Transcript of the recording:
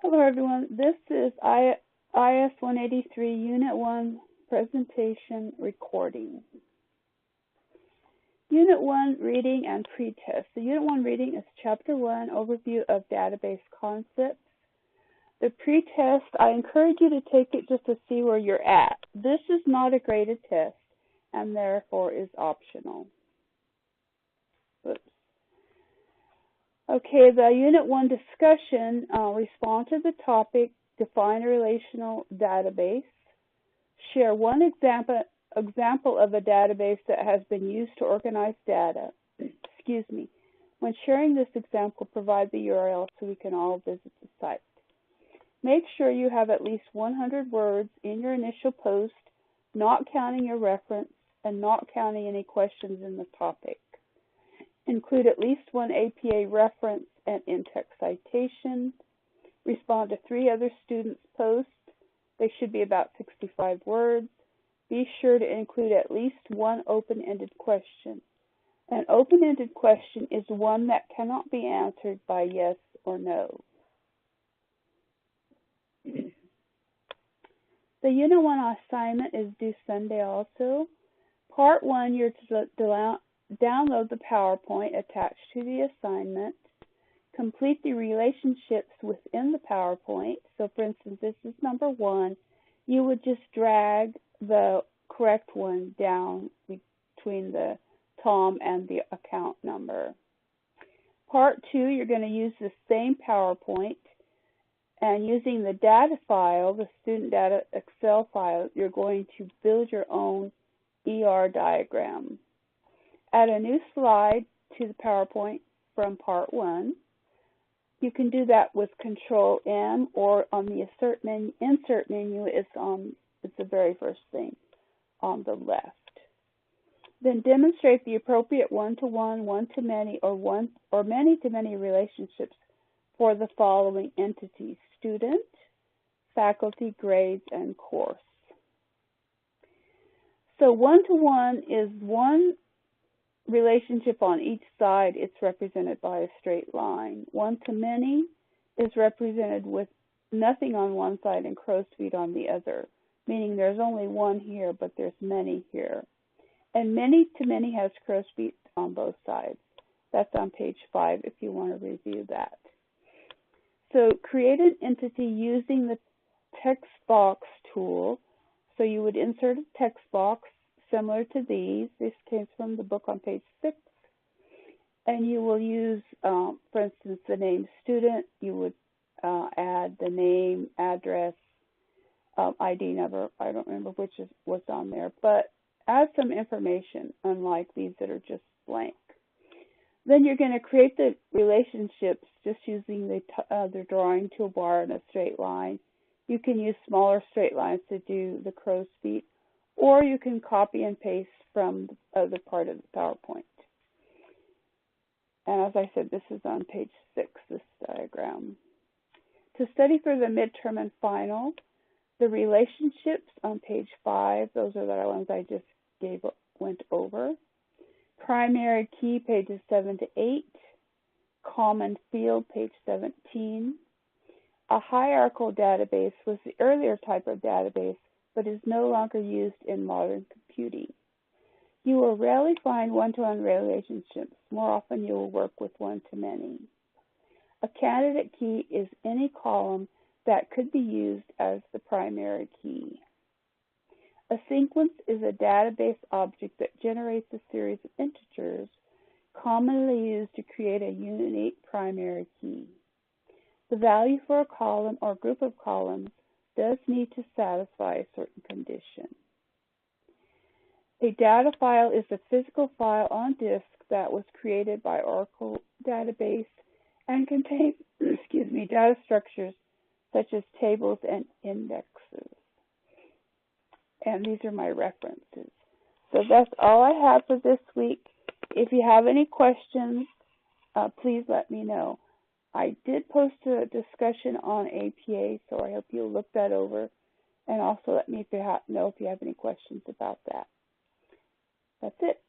Hello everyone, this is IS183Unit1 presentation recording. Unit 1 reading and pretest. The Unit 1 reading is Chapter 1, Overview of Database Concepts. The pretest, I encourage you to take it just to see where you're at. This is not a graded test and therefore is optional. Oops. Okay, the Unit 1 discussion, respond to the topic, define a relational database, share one example of a database that has been used to organize data. Excuse me. When sharing this example, provide the URL so we can all visit the site. Make sure you have at least 100 words in your initial post, not counting your reference and not counting any questions in the topic. Include at least one APA reference and in-text citation. Respond to 3 other students' posts. They should be about 65 words. Be sure to include at least one open-ended question. An open-ended question is one that cannot be answered by yes or no. The Unit 1 assignment is due Sunday also. Part 1, you're to download the PowerPoint attached to the assignment. Complete the relationships within the PowerPoint. So for instance, this is number 1. You would just drag the correct one down between the Tom and the account number. Part 2, you're going to use the same PowerPoint, and using the data file, the student data Excel file, you're going to build your own ER diagram. Add a new slide to the PowerPoint from Part 1. You can do that with Control-M, or on the insert menu, it's the very first thing on the left. Then demonstrate the appropriate one-to-one, one-to-many, or many-to-many relationships for the following entities: student, faculty, grades, and course. So one-to-one is one relationship on each side. It's represented by a straight line. One-to-many is represented with nothing on one side and crow's feet on the other, meaning there's only one here, but there's many here. And many-to-many has crow's feet on both sides. That's on page 5 if you want to review that. So create an entity using the text box tool. So you would insert a text box similar to these. This came from the book on page 6. And you will use, for instance, the name student. You would add the name, address, ID number. I don't remember which was on there. But add some information, unlike these that are just blank. Then you're going to create the relationships just using the drawing toolbar in a straight line. You can use smaller straight lines to do the crow's feet, or you can copy and paste from the other part of the PowerPoint. And as I said, this is on page 6, this diagram. To study for the midterm and final, the relationships on page 5, those are the ones I just went over. Primary key, pages 7 to 8. Common field, page 17. A hierarchical database was the earlier type of database, but is no longer used in modern computing. You will rarely find one-to-one relationships. More often you will work with one-to-many. A candidate key is any column that could be used as the primary key. A sequence is a database object that generates a series of integers commonly used to create a unique primary key. The value for a column or group of columns does need to satisfy a certain condition. A data file is a physical file on disk that was created by Oracle database and contains data structures such as tables and indexes. And these are my references. So that's all I have for this week. If you have any questions, please let me know. I did post a discussion on APA, so I hope you'll look that over. And also let me know if you have any questions about that. That's it.